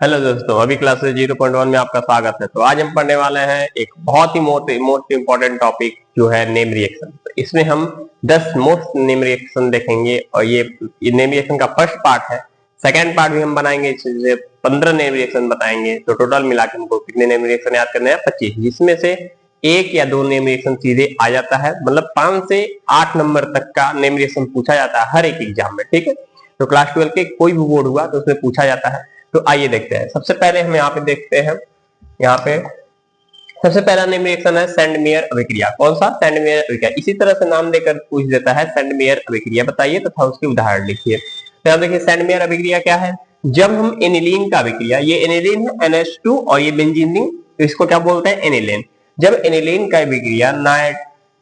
Hello दोस्तों, अभी class 0.1 में आपका स्वागत है। तो आज हम पढ़ने वाले हैं एक बहुत ही मोस्ट इम्पोर्टेंट टॉपिक जो है नेम रिएक्शन। तो इसमें हम 10 मोस्ट नेम रिएक्शन देखेंगे और ये नेम रिएक्शन का फर्स्ट पार्ट है। सेकंड पार्ट भी हम बनाएंगे, इससे 15 नेम रिएक्शन बताएंगे। तो टोटल मिला के हमको कितने नेम रिएक्शन याद करने हैं? 25, जिसमें से एक या दो नेम रिएक्शन सीधे आ जाता है। मतलब 5 से 8 नंबर तक का नेम रिएक्शन पूछा जाता है हर एक एग्जाम में, ठीक है। तो क्लास 12 के कोई भी बोर्ड हुआ तो उसमें पूछा जाता है। तो आइए देखते हैं। सबसे पहले हम यहाँ पे देखते हैं, यहाँ पे सबसे पहला नेम रिएक्शन है सेंडमेयर अभिक्रिया। कौन सा? सेंडमेयर अभिक्रिया। इसी तरह से नाम देकर पूछ देता है सेंडमेयर अभिक्रिया बताइए तथा उसके उदाहरण लिखिए। तो यहाँ देखिए सेंडमेयर अभिक्रिया क्या है? जब हम एनिलीन का अभिक्रिया, ये एनिलीन है NH2 और ये बेंजीन रिंग, तो इसको क्या बोलते हैं? एनिलीन। जब एनिलीन का अभिक्रिया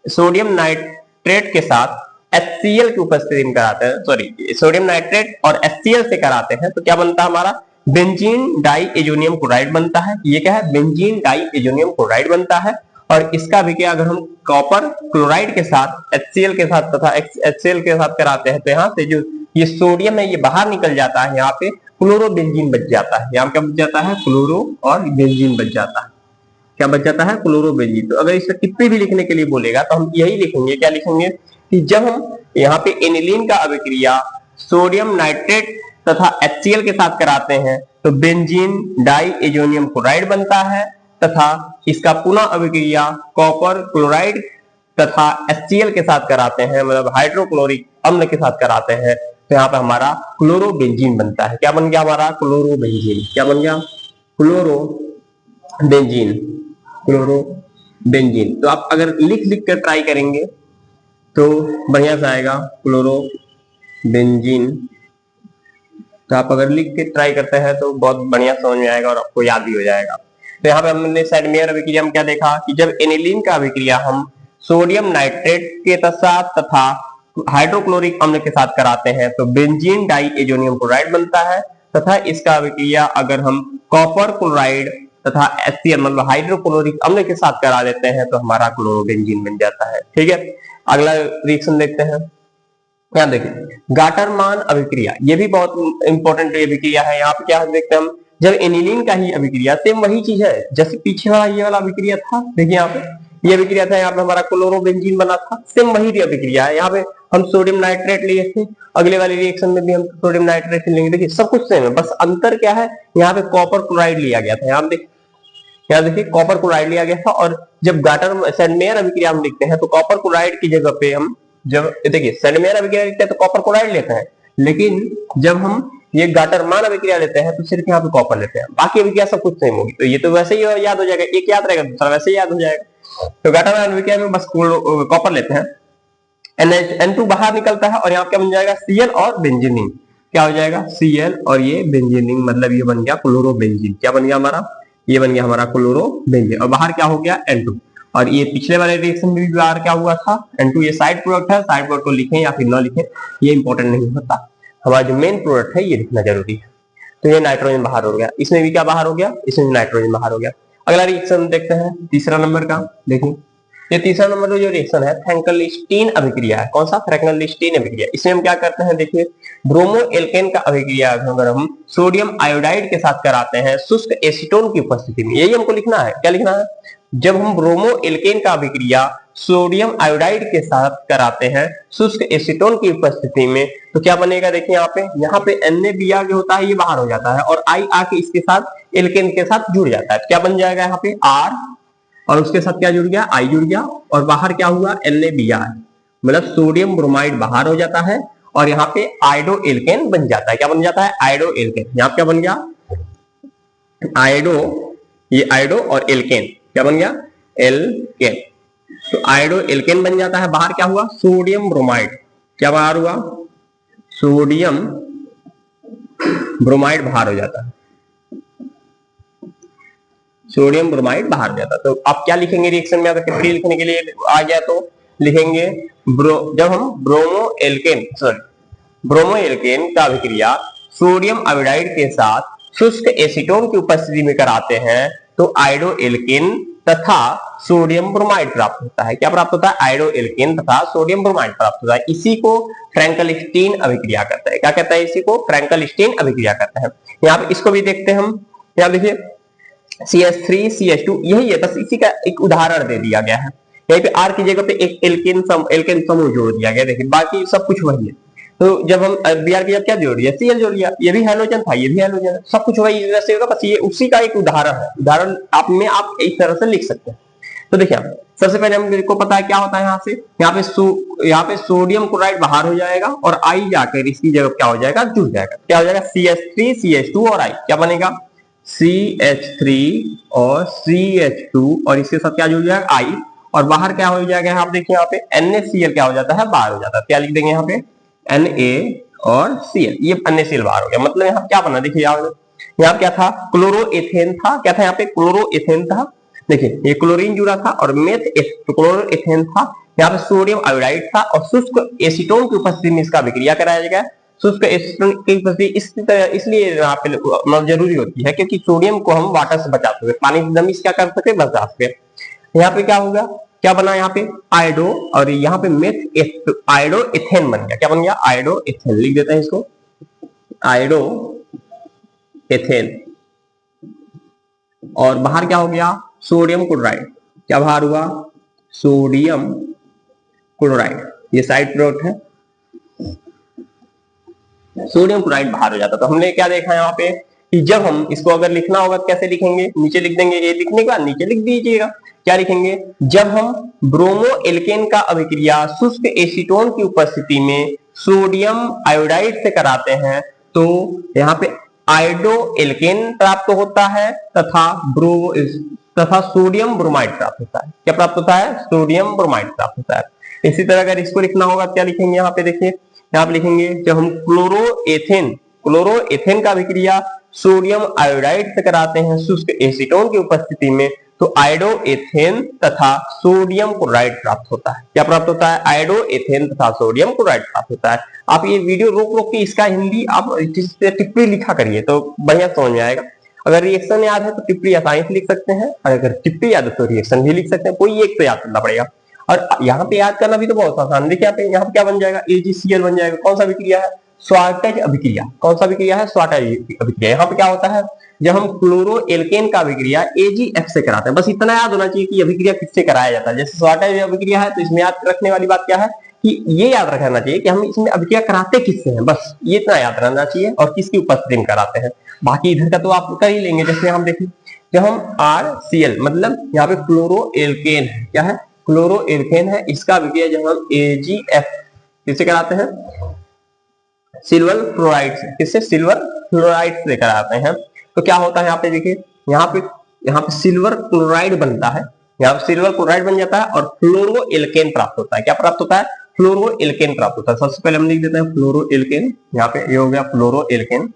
सोडियम नाइट्रेट के साथ HCl की उपस्थिति में कराते हैं, सॉरी सोडियम नाइट्रेट और HCl से कराते हैं, तो क्या बनता है हमारा? बेंजीन डाई एजोनियम क्लोराइड बनता है। ये क्या है? बेंजीन डाई एजोनियम क्लोराइड बनता है। और इसका भी क्या, अगर हम कॉपर क्लोराइड के साथ HCl के साथ तथा HCl के साथ कराते हैं तो यहाँ से जो ये सोडियम है ये बाहर निकल जाता है, यहाँ पे क्लोरोबेंजीन बच जाता है। यहाँ क्या बच जाता है? क्लोरो और बेंजीन बच जाता है। क्या बच जाता है? क्लोरोबेंजीन। तो अगर इसे टिप्पणी भी लिखने के लिए बोलेगा तो हम यही लिखेंगे, क्या लिखेंगे कि जब हम यहाँ पे एनिलीन का अभिक्रिया सोडियम नाइट्रेट तथा HCl के साथ कराते हैं तो बेंजीन डाई एजोनियम क्लोराइड बनता है, तथा इसका पुनः अभिक्रिया कॉपर क्लोराइड तथा HCl के साथ कराते हैं, मतलब हाइड्रोक्लोरिक अम्ल के साथ कराते हैं, तो यहाँ पे हमारा क्लोरोबेंजीन बनता है। क्या बन गया हमारा? क्लोरोबेंजीन। क्या बन गया? क्लोरोबेंजीन। क्लोरोबेंजीन। तो आप अगर लिख कर ट्राई करेंगे तो बढ़िया से आएगा क्लोरोबेंजीन। तो आप अगर लिख के ट्राई करते हैं तो बहुत बढ़िया समझ में आएगा और आपको याद भी हो जाएगा। तो यहाँ पे हमने सेंडमेयर अभिक्रिया में क्या देखा कि जब एनिलीन का अभिक्रिया हम सोडियम नाइट्रेट के साथ तथा हाइड्रोक्लोरिक अम्ल के साथ कराते हैं तो बेंजीन डाई एजोनियम क्लोराइड बनता है, तथा इसका अभिक्रिया अगर हम कॉपर क्लोराइड तथा HCl मतलब हाइड्रोक्लोरिक अम्ल के साथ करा देते हैं तो हमारा क्लोरोबेंजीन बन जाता है, ठीक है। अगला रिएक्शन देखते हैं। यहाँ देखिए गाटरमान अभिक्रिया, ये भी बहुत इंपॉर्टेंट अभिक्रिया है। यहाँ पे क्या देखते हैं हम, जब एनिलीन का ही अभिक्रिया, सेम वही चीज है जैसे पीछे वाला ये वाला अभिक्रिया था। देखिए यहाँ पे ये अभिक्रिया था, यहाँ पे हमारा क्लोरोबेंजीन बना था, सेम वही अभिक्रिया है। यहाँ पे हम सोडियम नाइट्रेट लिए थे, अगले वाले रिएक्शन में भी हम सोडियम नाइट्रेट लेंगे। देखिए सब कुछ सेम है, बस अंतर क्या है, यहाँ पे कॉपर क्लोराइड लिया गया था। यहाँ देखिए कॉपर क्लोराइड लिया गया था। और जब गाटर सेंडमेयर अभिक्रिया हम लिखते हैं तो कॉपर क्लोराइड की जगह पे हम, जब देखिए सेंडमेयर अभिक्रिया लिखते हैं तो कॉपर क्लोराइड लेते हैं, लेकिन जब हम ये गाटरमान अभिक्रिया लेते हैं तो सिर्फ यहाँ पे कॉपर लेते हैं, बाकी अभिक्रिया सब कुछ सेम होगी। तो ये तो वैसे ही याद हो जाएगा, एक याद रहेगा दूसरा वैसे ही याद हो जाएगा। तो गाटरमान अभिक्रिया में बस कॉपर लेते हैं, N2 बाहर निकलता है और यहाँ क्या बन जाएगा? Cl और बेंजीन। क्या हो जाएगा? Cl और ये बेंजीन, मतलब ये बन गया क्लोरोबेंजीन। क्या बन गया हमारा? ये बन गया हमारा क्लोरोबेंजीन। और बाहर क्या हो गया? N2। और ये पिछले वाले रिएक्शन में भी बाहर क्या हुआ था? N2। ये साइड प्रोडक्ट है, साइड प्रोडक्ट को लिखें या फिर ना लिखें ये इंपॉर्टेंट नहीं होता, हमारा जो मेन प्रोडक्ट है ये लिखना जरूरी है। तो ये नाइट्रोजन बाहर हो गया, इसमें भी क्या बाहर हो गया? इसमें भी नाइट्रोजन बाहर हो गया। अगला रिएक्शन देखते हैं, तीसरा नंबर का। देखिए ये तीसरा नंबर जो रिएक्शन है फ्रैंकल-स्टीन अभिक्रिया है। कौन सा? फ्रैंकल-स्टीन अभिक्रिया। इसमें हम क्या करते हैं, देखिए ब्रोमो एल्केन का अभिक्रिया अगर हम सोडियम आयोडाइड के साथ कराते हैं शुष्क एसीटोन की उपस्थिति में, यही हमको लिखना है। क्या लिखना है? जब हम ब्रोमो एल्केन का अभिक्रिया सोडियम आयोडाइड के साथ कराते हैं शुष्क एसीटोन की उपस्थिति में तो क्या बनेगा? देखिए यहाँ पे NaBr जो होता है ये बाहर हो जाता है और I आके इसके साथ एल्केन के साथ जुड़ जाता है। क्या बन जाएगा? यहाँ पे R और उसके साथ क्या जुड़ गया? I जुड़ गया और बाहर क्या हुआ? NaBr, मतलब सोडियम ब्रोमाइड बाहर हो जाता है और यहाँ पे आइडो एल्केन बन जाता है। क्या बन जाता है? आइडो एल्केन। यहाँ क्या बन गया? आइडो, ये आइडो और एल्केन क्या बन गया? एल्केन। तो आइडो एल्केन बन जाता है। बाहर क्या हुआ? Sodium bromide. क्या बाहर हुआ? सोडियम ब्रोमाइड बाहर हो जाता है, सोडियम ब्रोमाइड बाहर हो जाता है। तो आप क्या लिखेंगे रिएक्शन में? अगर टिप्पणी लिखने के लिए आ गया तो लिखेंगे जब हम ब्रोमो एल्केन का अभिक्रिया सोडियम आयोडाइड के साथ शुष्क एसीटोन की उपस्थिति में कराते हैं तो आइडो एल्केन तथा सोडियम ब्रोमाइड प्राप्त होता है। क्या प्राप्त होता है? आयोडो एल्केन तथा सोडियम ब्रोमाइड प्राप्त होता है। इसी को फ्रैंकल-स्टीन अभिक्रिया कहता है। क्या कहता है? इसी को फ्रैंकल-स्टीन अभिक्रिया कहता है। यहाँ पे इसको भी देखते हैं हम। यहाँ देखिए CH3 CH2 यही है, बस इसी का एक उदाहरण दे दिया गया है। यहीं पे R की जगह पे एक एल्केन समूह जोड़ दिया गया। देखिए बाकी सब कुछ वही है। तो जब हम Br की जगह क्या जोड़ दिया? Cl जोड़ दिया। ये भी हैलोजन था, ये भी हैलोजन है, सब कुछ वही वैसे होगा, बस ये उसी का एक उदाहरण है। उदाहरण आप में आप इस तरह से लिख सकते हैं। तो देखिए सबसे पहले हमको पता है क्या होता है। यहाँ पे सोडियम क्लोराइड बाहर हो जाएगा और I जाकर इसकी जगह क्या हो जाएगा? जुड़ जाएगा। क्या हो जाएगा? CH3 CH2 और I क्या बनेगा? CH3 और CH2 और इसके साथ क्या जुड़ जाएगा? I और बाहर क्या हो जाएगा? आप देखिए यहाँ पे NaCl क्या हो जाता है? बाहर हो जाता है। क्या लिख देंगे यहाँ पे? Na और Cl, ये NaCl बाहर हो गया। मतलब यहाँ क्या बना? देखिए यहाँ क्या था? क्लोरोएथेन था। क्या था यहाँ पे? क्लोरोएथेन था। देखिए ये क्लोरीन जुड़ा था और क्लोरोएथेन था। यहाँ पे सोडियम आयोडाइड था और शुष्क एसीटोन की उपस्थिति में इसका अभिक्रिया कराया जाएगा। शुष्क एसीटोन की उपस्थिति इसलिए यहाँ पे जरूरी होती है क्योंकि सोडियम को हम वाटर से बचा सकते, पानी से नमी से क्या कर सकते? बचा सकते। यहाँ पे क्या होगा? क्या बना? यहाँ पे आयोडो और यहाँ पे मेथ आयोडो इथेन बन गया। क्या बन गया? Iodo ethane. लिख देते हैं इसको, आयोडो इथेन। और बाहर क्या हो गया? Sodium chloride. क्या बाहर हुआ? Sodium chloride. ये साइड प्रोडक्ट है, सोडियम क्लोराइड बाहर हो जाता। तो हमने क्या देखा यहाँ पे कि जब हम इसको अगर लिखना होगा तो कैसे लिखेंगे? नीचे लिख देंगे। ये लिखने के बाद नीचे लिख दीजिएगा। क्या लिखेंगे? जब हम ब्रोमो एल्केन का अभिक्रिया शुष्क एसीटोन की उपस्थिति में सोडियम आयोडाइड से कराते हैं तो यहाँ पे आयोडो एल्केन प्राप्त होता है तथा सोडियम ब्रोमाइड प्राप्त होता है। क्या प्राप्त होता है? सोडियम ब्रोमाइड प्राप्त होता है। इसी तरह अगर इसको लिखना होगा क्या लिखेंगे? यहाँ पे देखिए, यहाँ पे लिखेंगे जब हम क्लोरोएथेन का अभिक्रिया सोडियम आयोडाइड से कराते हैं शुष्क एसीटोन की उपस्थिति में तो आयोडो एथेन तथा सोडियम क्लोराइड प्राप्त होता है। क्या प्राप्त होता है? आयोडो एथेन तथा सोडियम क्लोराइड प्राप्त होता है। आप ये वीडियो रोक रोक के इसका हिंदी आप टिप्पणी लिखा करिए तो बढ़िया समझ में आएगा। अगर रिएक्शन याद है तो टिप्पणी आसानी से लिख सकते हैं, अगर टिप्पणी याद है तो रिएक्शन भी लिख सकते हैं। कोई एक तो याद करना पड़ेगा और यहाँ पे याद करना भी तो बहुत आसान है। देखिए यहाँ पे क्या बन जाएगा? AgCl बन जाएगा। कौन सा अभिक्रिया है? स्वार्टेज अभिक्रिया। कौन सा अभिक्रिया है? स्वार्टेज अभिक्रिया। यहाँ पे क्या होता है? जब हम क्लोरो एल्केन का अभिक्रिया AgF से कराते हैं, बस इतना याद होना चाहिए कि अभिक्रिया किससे कराया जाता है। जैसे स्वार्टेज अभिक्रिया है तो इसमें याद रखने वाली बात क्या है कि ये याद रखना चाहिए कि हम इसमें अभिक्रिया कराते किससे हैं, बस ये इतना याद रहना चाहिए और किसकी उपस्थिति में कराते हैं। बाकी इधर का तो आप कर ही लेंगे। जैसे हम देखें जब हम RCl मतलब यहाँ पे क्लोरो एल्केन है, क्या है? क्लोरो एल्केन है, इसका अभिक्रिया जब हम AgF किससे कराते हैं? सिल्वर फ्लोराइड से। किससे? सिल्वर फ्लोराइड से कराते हैं। तो क्या होता है यहाँ पे देखिए, यहाँ पे सिल्वर क्लोराइड बनता है, यहाँ पे सिल्वर क्लोराइड बन जाता है और फ्लोरो एल्केन प्राप्त होता है। क्या प्राप्त होता है? फ्लोरो एल्केन प्राप्त होता है। सबसे पहले हम लिख देते हैं फ्लोरो एल्केन। यहाँ पे ये हो गया फ्लोरो एल्केन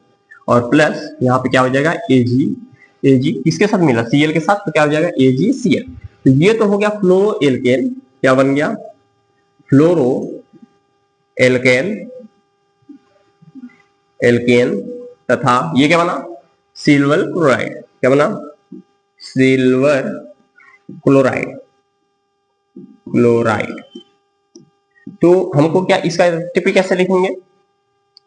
और प्लस यहाँ पे क्या हो जाएगा? Ag किसके साथ मिला? Cl के साथ, तो क्या हो जाएगा? AgCl। तो ये तो हो गया फ्लोरो एल्केन। क्या बन गया? फ्लोरो एल्केन तथा ये क्या बना? Silver chloride. क्या बना? Silver chloride. तो हमको क्या इसका टिप्पणी कैसे लिखेंगे?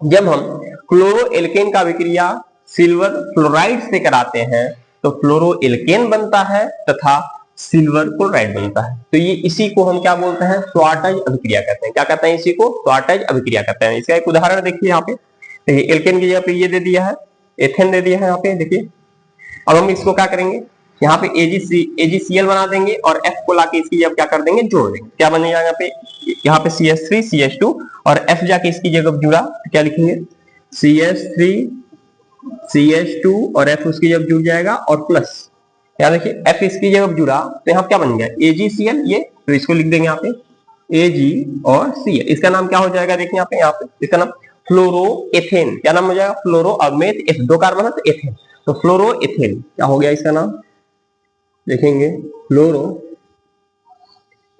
जब हम क्लोरो एल्केन का अभिक्रिया सिल्वर फ्लोराइड से कराते हैं तो फ्लोरो एल्केन बनता है तथा सिल्वर क्लोराइड बनता है। तो ये इसी को हम क्या बोलते हैं? स्वार्टेज अभिक्रिया कहते हैं। क्या कहते हैं? इसी को स्वार्टेज अभिक्रिया कहते हैं। इसका एक उदाहरण देखिए यहाँ पे, देखिए एल्केन की जगह पे ये दे दिया है, एथेन दे दिया है यहाँ पे। देखिए अब हम इसको क्या करेंगे? यहाँ पे AgCl बना देंगे और F को लाके इसकी जगह क्या कर देंगे? जोड़ देंगे। क्या बनेगा यहाँ पे CH3 CH2 और F जाके इसकी जगह जुड़ा तो क्या लिखेंगे? CH3 CH2 और F उसकी जगह जुड़ जाएगा और प्लस यहाँ देखिए F इसकी जगह जुड़ा तो यहाँ क्या बन गया? AgCl। ये तो इसको लिख देंगे यहाँ पे Ag और Cl। इसका नाम क्या हो जाएगा? देखिए यहाँ पे इसका नाम फ्लोरोएथेन। क्या नाम हो जाएगा? फ्लोरो और मेथ F दो कार्बन है तो एथेन, तो फ्लोरोएथेन क्या हो गया इसका नाम? देखेंगे फ्लोरो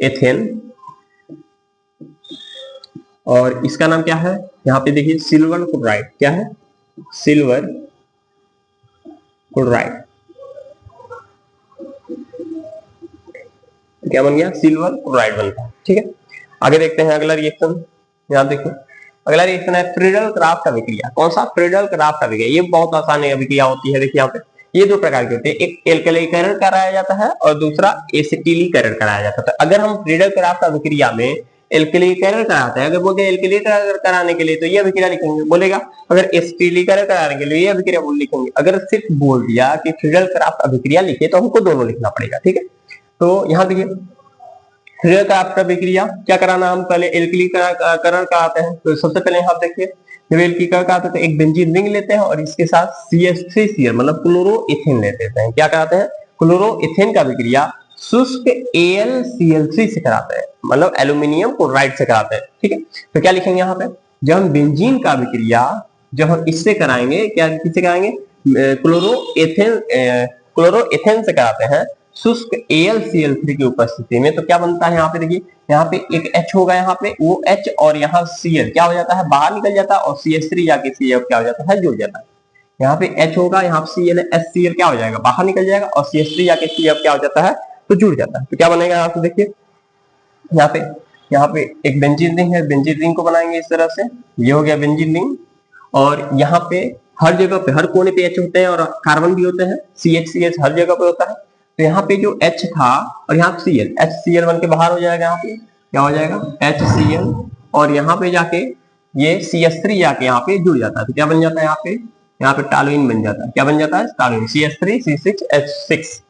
एथेन और इसका नाम क्या है? यहाँ पे देखिए सिल्वर क्लोराइड। क्या है? Silver chloride. क्या बन गया, सिल्वर क्लोराइड बनता है। ठीक है, आगे देखते हैं अगला रिएक्शन। यहाँ देखिए अगला रिएक्शन है फ्रीडल क्राफ्ट अभिक्रिया। कौन सा, फ्रीडल क्राफ्ट अभिक्रिया। ये बहुत आसान अभिक्रिया होती है। देखिए यहाँ पे ये दो प्रकार की होती है, एक एल्कलीकरण कराया जाता है और दूसरा एसिटिलीकरण कराया जाता है। अगर हम फ्रीडल क्राफ्ट अभिक्रिया में एल्कलीकरण कराते हैं, अगर बोलते हैं एल्कलीकरण कराने के लिए तो ये अभिक्रिया लिखेंगे बोलेगा, अगर एसिटिलीकरण कराने के लिए ये अभिक्रिया लिखेंगे। अगर सिर्फ बोल दिया कि फ्रीडल क्राफ्ट अभिक्रिया लिखे तो हमको दोनों लिखना पड़ेगा। ठीक है, तो यहाँ देखिए फ्रीडल क्राफ्ट अभिक्रिया क्या कराना, हम पहले एल्कलीकरण कराते हैं। तो सबसे पहले यहाँ देखिए जब एल्कलीकरण कराते हैं तो एक बेंजीन रिंग लेते हैं और इसके साथ CH3Cl मतलब क्लोरोइथेन ले लेते हैं। क्या कराते हैं, क्लोरोइथेन का अभिक्रिया शुष्क AlCl3 से कराते हैं, मतलब एल्यूमिनियम क्लोराइड से कराते हैं। ठीक है, तो क्या लिखेंगे यहाँ पे, जब हम बेंजीन का अभिक्रिया जब हम इससे कराएंगे, क्या किससे कराएंगे, क्लोरोइथेन से कराते हैं शुष्क AlCl3 की उपस्थिति में, तो क्या बनता है यहाँ पे देखिए, यहाँ पे एक H होगा, यहाँ पे वो H और यहाँ Cl क्या हो जाता है, बाहर निकल जाता है और CH3 जाके CF क्या हो जाता है, जुड़ जाता है। यहाँ पे H होगा, यहाँ पे Cl है, HCl क्या हो जाएगा, बाहर निकल जाएगा और CH3 जाके CF क्या हो जाता है, तो जुड़ जाता है। तो क्या बनेगा यहाँ पे देखिए, यहाँ पे एक बेंजीन रिंग है, बेंजीन रिंग को बनाएंगे इस तरह से, ये हो गया बेंजीन रिंग। और यहाँ पे हर जगह पे हर कोने पे H होते हैं और कार्बन भी होते हैं, CH हर जगह पे होता है। तो यहाँ पे जो H था और यहाँ Cl, HCl बन के बाहर हो जाएगा, यहाँ पे क्या हो जाएगा HCl, और यहाँ पे जाके ये CH3 जाके यहाँ पे जुड़ जाता है। तो क्या बन जाता है यहाँ पे टॉलुइन बन जाता है। क्या बन जाता है, टॉलुइन, CH3C6H6।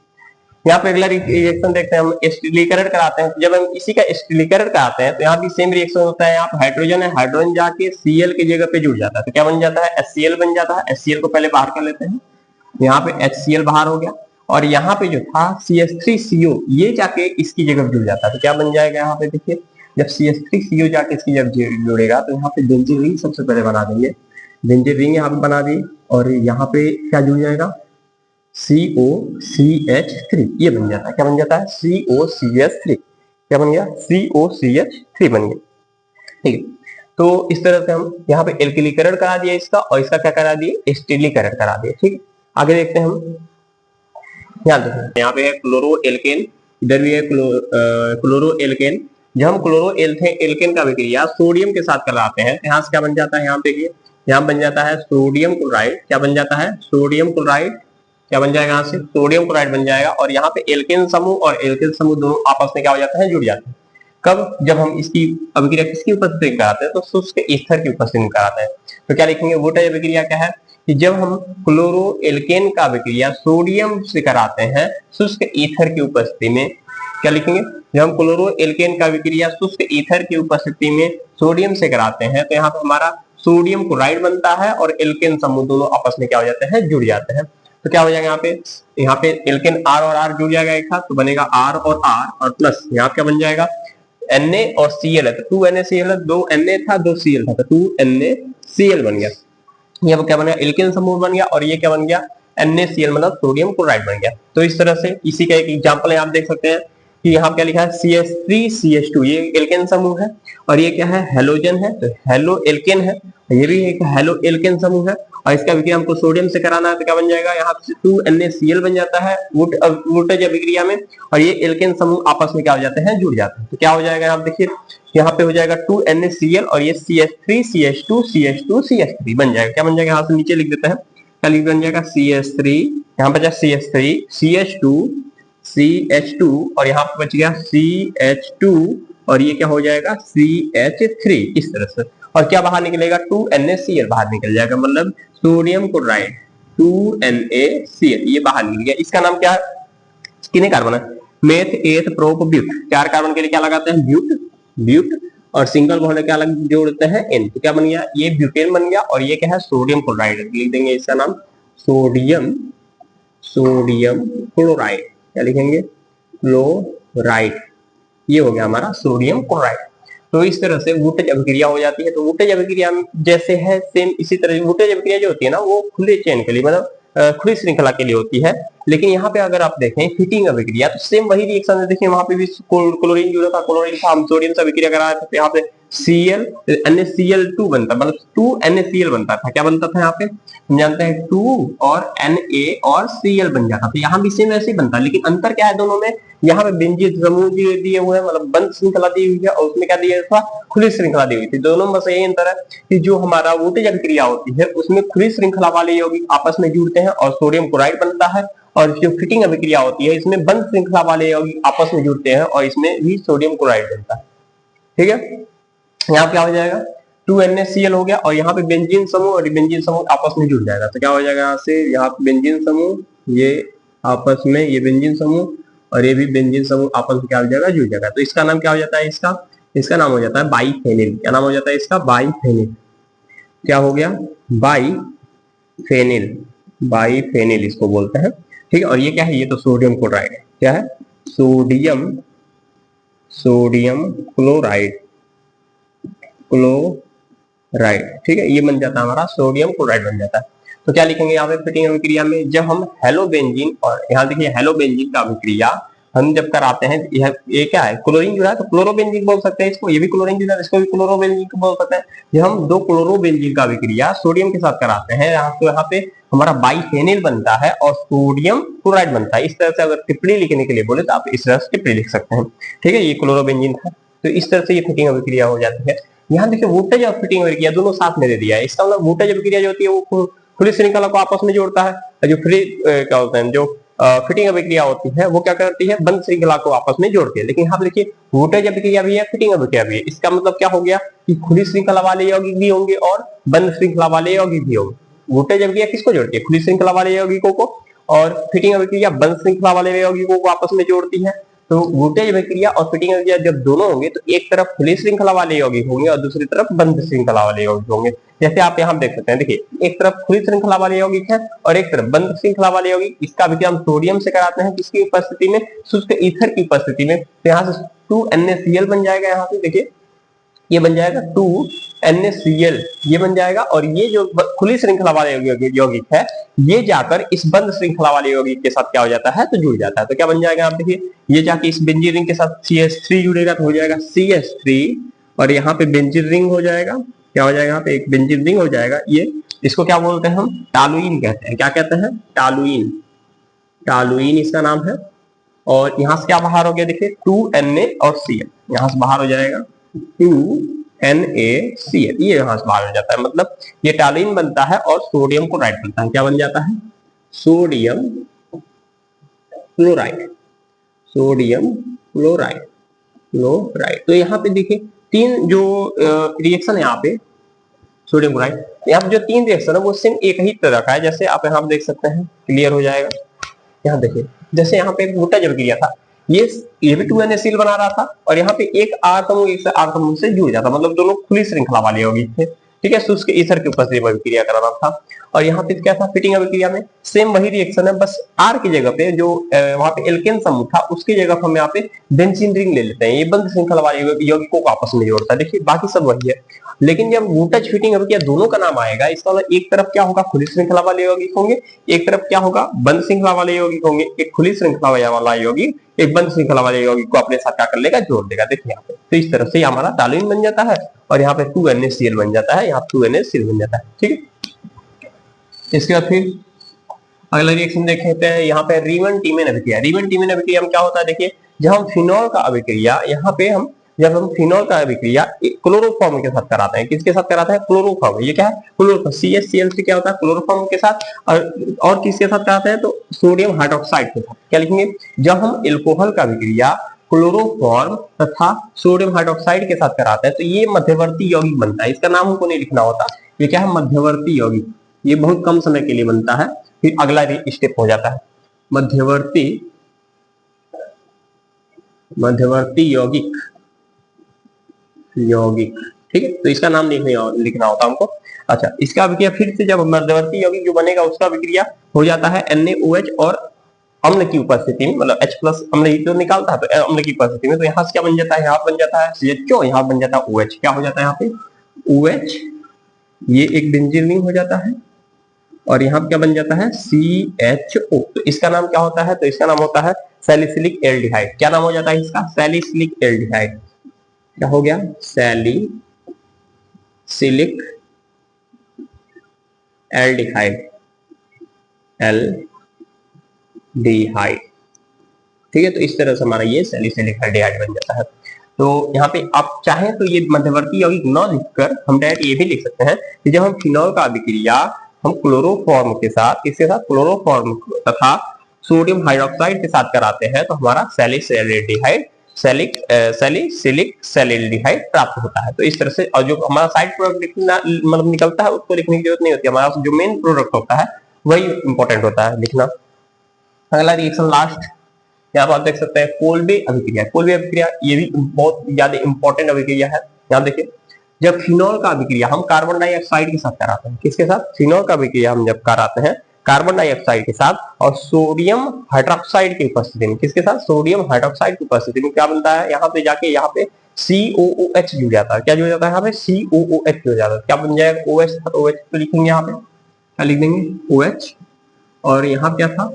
यहाँ पे अगला रिएक्शन देखते हैं, हम एसिटिलीकरण कराते हैं। जब हम इसी का एसिटिलीकरण कराते हैं तो यहाँ भी सेम रिएक्शन होता है। यहाँ पे हाइड्रोजन है, हाइड्रोजन जाके Cl की जगह पे जुड़ जाता है। तो क्या बन जाता है, HCl बन जाता है। HCl को पहले बाहर कर लेते हैं, यहाँ पे HCl बाहर हो गया और यहाँ पे जो था CH3CO ये जाके इसकी जगह जुड़ जाता है। तो क्या बन जाएगा यहाँ पे देखिए, जब CH3CO जाके इसकी जगह जुड़ेगा तो यहाँ पे बेंजीन रिंग सबसे पहले बना देंगे, बेंजीन रिंग यहाँ पे बना दी और यहाँ पे क्या जुड़ जाएगा, COCH3 ये बन जाता है। क्या बन जाता है, COCH3, क्या बन गया, COCH3 बन गया। ठीक है, तो इस तरह से हम यहाँ पे एल्कलीकरण करा दिया इसका और इसका क्या करा दिए, एसिटिलीकरण करा दिया। ठीक है, आगे देखते हैं हम, यहाँ पे है क्लोरोएल्केन, इधर भी है क्लोरोएल्केन। जब हम क्लोरोएल्केन का अभिक्रिया सोडियम के साथ कराते हैं, यहाँ से क्या बन जाता है, यहाँ देखिए यहाँ बन जाता है सोडियम क्लोराइड। क्या बन जाता है, सोडियम क्लोराइड, क्या बन जाएगा यहाँ से, सोडियम क्लोराइड बन जाएगा। और यहाँ पे एल्केन समूह और एल्केन समूह दोनों आपस में क्या हो जाते हैं, जुड़ जाते हैं। कब, जब हम इसकी अभिक्रिया किसकी उपस्थिति में कराते हैं, तो शुष्क ईथर की उपस्थिति में कराते हैं। तो क्या लिखेंगे, वोल्टेज अभिक्रिया क्या है कि जब हम क्लोरोएल्केन का अभिक्रिया सोडियम से कराते हैं शुष्क ईथर की उपस्थिति में, क्या लिखेंगे, जब हम क्लोरोएल्केन का अभिक्रिया शुष्क ईथर की उपस्थिति में सोडियम से कराते हैं तो यहाँ पे हमारा सोडियम क्लोराइड बनता है और एल्केन समूह दोनों आपस में क्या हो जाते हैं, जुड़ जाते हैं। तो क्या हो जाएगा यहाँ पे एल्केन R और R जुड़ जाएगा एक साथ, तो बनेगा R और प्लस यहाँ क्या बन जाएगा, Na और Cl है, तो 2NaCl है, 2 Na था 2 Cl था, तो 2NaCl बन गया। यहाँ क्या बन गया, एल्केन समूह बन गया और ये क्या बन गया, NaCl मतलब सोडियम क्लोराइड बन गया। तो इस तरह से इसी का एक एग्जांपल है, आप देख सकते हैं कि यहाँ क्या लिखा है, CH3CH2 ये एल्केन समूह है और ये क्या है, हेलोजन है, तो हेलो एल्केन है, ये भी एक हेलो एल्केन समूह है और इसका अभिक्रिया हमको सोडियम से कराना है। तो क्या बन जाएगा, यहाँ से 2NaCl बन जाता है वोल्टेज अभिक्रिया में और ये एल्केन समूह आपस में क्या हो जाते हैं, जुड़ जाते हैं। तो क्या हो जाएगा, आप देखिए यहाँ पे हो जाएगा 2NaCl और ये CH3CH2CH2CH3 बन जाएगा। क्या बन जाएगा, यहाँ से नीचे लिख देते हैं, क्या लिख बन जाएगा, CH3, यहाँ बचा CH3 CH2 और यहाँ पे बच गया CH2 और ये क्या हो जाएगा, CH3 इस तरह से। और क्या बाहर निकलेगा, 2NaCl बाहर निकल जाएगा, मतलब सोडियम क्लोराइड 2NaCl ये बाहर निकल गया। इसका नाम क्या है, कितने कार्बन है, मेथ एथ प्रोप ब्यूट, 4 कार्बन के लिए क्या लगाते हैं, ब्यूट और सिंगल बॉन्ड क्या जोड़ते हैं, N। तो क्या बन गया, ये ब्यूटेन बन गया और ये क्या है, सोडियम क्लोराइड, लिख देंगे इसका नाम सोडियम क्लोराइड, क्या लिखेंगे, क्लोराइड, ये हो गया हमारा सोडियम क्लोराइड। तो इस तरह से वोल्टेज अभिक्रिया हो जाती है। तो वोल्टेज अभिक्रिया जैसे है सेम इसी तरह वोल्टेज अभिक्रिया जो होती है ना, वो खुले चेन के लिए मतलब खुली श्रृंखला के लिए होती है लेकिन यहाँ पे अगर आप देखें फिटिंग अभिक्रिया तो सेम वही रिएक्शन है। देखिए वहां पे भी क्लोरीन जुड़ा था, क्लोरीन था, हम सोडियम से अभिक्रिया करा रहे थे, यहाँ पे Cl NaCl2 बनता, मतलब 2NaCl बनता था। क्या बनता था यहाँ पे हम जानते हैं 2 और Na और Cl बन जाता था। यहाँ भी सेम ऐसे ही बनता है, लेकिन अंतर क्या है दोनों में, यहाँ पे बेंजीन समूह दिए हुए हैं, मतलब बंद श्रृंखला दी हुई है, और उसमें क्या दिया था, खुली श्रृंखला दी हुई थी। दोनों में बस यही अंतर है कि जो हमारा वोल्टेज अभिक्रिया होती है उसमें खुली श्रृंखला वाले यौगिक आपस में जुड़ते हैं और सोडियम क्लोराइड बनता है, और जो फिटिंग अभिक्रिया होती है इसमें बंद श्रृंखला वाले यौगिक आपस में जुड़ते हैं और इसमें भी सोडियम क्लोराइड बनता है। ठीक है, यहाँ क्या हो जाएगा 2NaCl हो गया, और यहाँ पे बेंजीन समूह और बेंजीन समूह आपस में जुड़ जाएगा। तो क्या हो जाएगा यहाँ से, यहाँ पे बेंजीन समूह, ये आपस में ये बेंजीन समूह और ये भी बेंजीन समूह आपस में क्या हो जाएगा, जुड़ जाएगा। तो इसका नाम क्या हो जाता है, इसका नाम हो जाता है बाइफेनिल। क्या नाम हो जाता है इसका, बाइफेनिल। क्या हो गया, बाइफेनिल इसको बोलते हैं। ठीक है, और ये क्या है, ये तो सोडियम क्लोराइड है। क्या है, सोडियम क्लोराइड। ठीक है, ये बन जाता है हमारा सोडियम क्लोराइड बन जाता है। तो क्या लिखेंगे यहाँ पे फिटिंग अभिक्रिया में, जब हम हेलोबेंजीन, और यहाँ देखिए हेलोबेंजीन का अभिक्रिया हम जब कराते हैं, ये क्या है, क्लोरीन जुड़ा है तो क्लोरोबेंजीन बोल सकते हैं इसको, ये भी क्लोरीन जुड़ा है इसको भी क्लोरोबेंजीन बोल सकते हैं। जब हम दो क्लोरोबेंजीन का अभिक्रिया सोडियम के साथ कराते हैं, तो यहाँ पे हमारा बाइफेनिल बनता है और सोडियम क्लोराइड बनता है। इस तरह से अगर टिप्पणी लिखने के लिए बोले तो आप इस तरह से टिप्पणी लिख सकते हैं। ठीक है, ये क्लोरोबेंजीन था, तो इस तरह से ये फिटिंग अभिक्रिया हो जाती है। यहाँ देखिए वोल्टेज और फिटिंग अभिक्रिया दोनों साथ में दे दिया है। इसका मतलब वोल्टेज अभिक्रिया जो होती है वो खुली श्रृंखला को आपस में जोड़ता है, और जो फ्री क्या होता है, जो फिटिंग अभिक्रिया होती है वो क्या करती है, बंद श्रृंखला को आपस में जोड़ती है। लेकिन यहाँ पे देखिए वोल्टेज अभिक्रिया भी है, फिटिंग अभिक्रिया भी है। इसका मतलब क्या हो गया कि खुली श्रृंखला वाले यौगिक भी होंगे और बंद श्रृंखला वाले यौगिक भी होंगे। वोल्टेज अभिक्रिया किसको जोड़ती है, खुली श्रृंखला वाले यौगिकों को, और फिटिंग अभिक्रिया बंद श्रृंखला वाले यौगिकों को आपस में जोड़ती है। तो वोल्टेज अभिक्रिया और फिटिंग अभिक्रिया जब दोनों होंगे तो एक तरफ खुली श्रृंखला वाले यौगिक होंगे और दूसरी तरफ बंद श्रृंखला वाले यौगिक होंगे। जैसे आप यहाँ देख सकते हैं, देखिए एक तरफ खुली श्रृंखला वाले यौगिक है और एक तरफ बंद श्रृंखला वाले यौगिक। इसका अभिक्रिया हम सोडियम से कराते हैं, किसकी उपस्थिति में, शुष्क ईथर की उपस्थिति में। तो यहाँ से 2NaCl बन जाएगा, यहाँ से देखिए ये बन जाएगा 2NaCl, ये बन जाएगा। और ये जो खुली श्रृंखला वाले यौगिक है ये जाकर इस बंद श्रृंखला वाले यौगिक के साथ क्या हो जाता है, तो जुड़ जाता है। तो क्या बन जाएगा, आप देखिए ये जाके इस बेंजीन रिंग के साथ CH3 जुड़ेगा तो हो जाएगा CH3, और यहाँ पे बेंजीन रिंग हो जाएगा। क्या हो जाएगा, यहाँ पे एक बेंजीन रिंग हो जाएगा। ये इसको क्या बोलते हैं, हम टॉलुइन कहते हैं। क्या कहते हैं, टॉलुइन इसका नाम है। और यहाँ से क्या बाहर हो गया, देखिए 2Na और Cl यहाँ से बाहर हो जाएगा, 2NaCl ये यहां से बाहर हो जाता है। मतलब ये टॉलुइन बनता है और सोडियम क्लोराइड बनता है। क्या बन जाता है, सोडियम क्लोराइड। तो यहाँ पे देखिए तीन जो रिएक्शन है यहाँ पे सोडियम क्लोराइड, यहाँ पे जो तीन रिएक्शन है वो सेम एक ही तरह का है। जैसे आप यहाँ देख सकते हैं, क्लियर हो जाएगा। यहाँ देखिए जैसे यहाँ पे एक वोल्टेज अभिक्रिया था, ये भी 2NaCl बना रहा था, और यहाँ पे एक आर समूह से जुड़ जाता, मतलब दोनों खुली श्रृंखला वाले यौगिक थे। ठीक है, शुष्क ईथर के उपस्थिति में अभिक्रिया करा रहा था। और यहाँ पे क्या था, फिटिंग अभिक्रिया में सेम वही रिएक्शन है, बस आर की जगह पे जो वहां पे एल्केन समूह था उसकी जगह हम यहाँ पे बेंजीन रिंग ले लेते हैं। ये बंद श्रृंखला वाले यौगिकों को आपस में जोड़ता है। देखिए बाकी सब वही है, लेकिन जब वोल्टेज फिटिंग अभिक्रिया दोनों का नाम आएगा, इसका मतलब एक तरफ क्या होगा, खुली श्रृंखला वाले यौगिक होंगे, एक तरफ क्या होगा, बंद श्रृंखला वाले यौगिक होंगे। एक खुली श्रृंखला वाला यौगिक एक बंद श्रृंखला वाले यौगिक को अपने साथ क्या कर लेगा, जोड़ देगा। देखिए यहाँ पे तो इस तरह से हमारा टॉलुइन बन जाता है, और यहाँ पे 2NaCl बन जाता है, यहाँ 2NaCl बन जाता है। ठीक है, इसके बाद फिर अगला रिएक्शन देखते हैं। यहाँ पे रीमन-टीमेन अभिक्रिया। रीमन-टीमेन अभिक्रिया में क्या होता है, देखिए जब हम फिनॉल का अभिक्रिया, यहाँ पे जब हम फिनॉल का अभिक्रिया क्लोरोफॉर्म के साथ कराते हैं, किसके साथ कराते हैं, क्लोरोफॉर्म। ये क्या है, क्लोरोफॉर्म, CHCl से क्या होता है, क्लोरोफॉर्म के साथ। और किसके साथ कराते हैं, तो सोडियम हाइड्रोक्साइड के साथ। क्या लिखेंगे, जब हम एल्कोहल का अभिक्रिया क्लोरोफॉर्म तथा सोडियम हाइड्रोक्साइड के साथ कराते हैं तो ये मध्यवर्ती यौगिक बनता है। इसका नाम हमको नहीं लिखना होता, ये क्या है, मध्यवर्ती यौगिक। ये बहुत कम समय के लिए बनता है, फिर अगला स्टेप हो जाता है मध्यवर्ती यौगिक। ठीक है, तो इसका नाम लिखना होता हमको। अच्छा, इसका अभिक्रिया फिर से जब मध्यवर्ती यौगिक जो बनेगा उसका अभिक्रिया हो जाता है NaOH और अम्ल की उपस्थिति में, मतलब H+ अम्ल ही तो निकालता है, तो अम्ल की उपस्थिति में। तो यहाँ से क्या बन जाता है, यहाँ बन जाता है CHO, यहाँ बन जाता है OH। क्या हो जाता है यहाँ पे, OH, ये एक बेंजीन रिंग हो जाता है, और यहाँ क्या बन जाता है CHO। तो इसका नाम क्या होता है, तो इसका नाम होता है सैलिसिलिक एल्डिहाइड। क्या नाम हो जाता है इसका, सैलिसिलिक एल्डिहाइड। क्या हो गया, सैलिसिलिक एल्डिहाइड, एल्डिहाइड। ठीक है, तो इस तरह से हमारा ये सैलिसिलिक एल्डिहाइड बन जाता है। तो यहाँ पे आप चाहें तो ये मध्यवर्ती यौगिक न लिखकर हम डायरेक्ट ये भी लिख सकते हैं कि जब हम फिनॉल का अभिक्रिया हम क्लोरोफॉर्म के साथ, इसके साथ क्लोरोफॉर्म तथा सोडियम हाइड्रोक्साइड के साथ कराते हैं तो हमारा सैलिसिलिक सैलिल्डिहाइड प्राप्त होता है। तो इस तरह से, और जो हमारा साइड प्रोडक्ट मतलब निकलता है उसको लिखने की जरूरत नहीं होती, हमारा जो मेन प्रोडक्ट होता है वही इंपॉर्टेंट होता है लिखना। अगला रिएक्शन लास्ट, यहाँ पर आप देख सकते हैं कोल्बे अभिक्रिया। कोल्बे अभिक्रिया ये भी बहुत ज्यादा इंपॉर्टेंट अभिक्रिया है। यहाँ देखिए, जब फिनॉल का अभिक्रिया हम कार्बन डाइऑक्साइड के साथ कराते हैं, किसके साथ, फिनॉल का अभिक्रिया हम जब कराते हैं कार्बन डाइऑक्साइड के साथ और सोडियम हाइड्रोक्साइड की उपस्थिति में, किसके साथ, सोडियम हाइड्रोक्साइड की उपस्थिति में क्या बनता है, यहाँ पे जाके यहाँ पे COOH जुड़ जाता है। क्या जुड़ जाता है, यहाँ पे COOH जुड़ जाता है। क्या बन जाएगा, OH था तो OH तो लिखेंगे, यहाँ पे क्या लिख देंगे, OH। और यहाँ क्या था,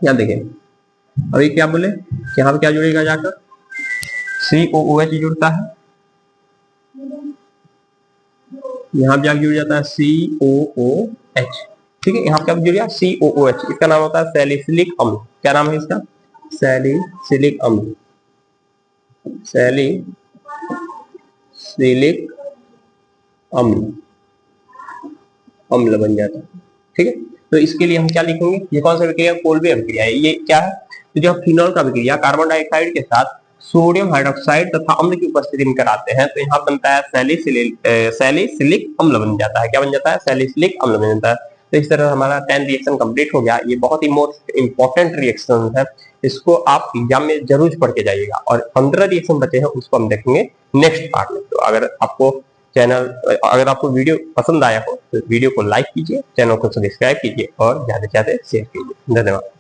यहाँ देखिए अभी क्या बोले, यहाँ पे क्या जुड़ेगा जाकर, COOH जुड़ता है, यहाँ पे जाकर जुड़ जाता है COOH। ठीक है, यहाँ पे जुड़ गया COOH। इसका नाम होता है सैलिसिलिक अम्ल। क्या नाम है इसका, सैलिसिलिक अम्ल, सैलिसिलिक अम्ल, अम्ल बन जाता है। ठीक है, तो इसके लिए हम क्या लिखेंगे, ये कौन सा अभिक्रिया, कोल्बे अभिक्रिया है। ये क्या है, तो जब फिनॉल का अभिक्रिया कार्बन डाइऑक्साइड के साथ सोडियम हाइड्रोक्साइड तथा अम्ल की उपस्थिति में कराते हैं तो यहाँ बनता है सैलिसिलिक अम्ल बन जाता है। क्या बन जाता है, सैलिसिलिक अम्ल बन जाता है। तो इस तरह हमारा 10 रिएक्शन कंप्लीट हो गया। ये बहुत ही मोस्ट इंपॉर्टेंट रिएक्शन है, इसको आप एग्जाम में जरूर पढ़ के जाइएगा। और 15 रिएक्शन बचे हैं उसको हम देखेंगे नेक्स्ट पार्ट में। तो अगर आपको वीडियो पसंद आया हो तो वीडियो को लाइक कीजिए, चैनल को सब्सक्राइब कीजिए और ज्यादा से ज्यादा शेयर कीजिए। धन्यवाद।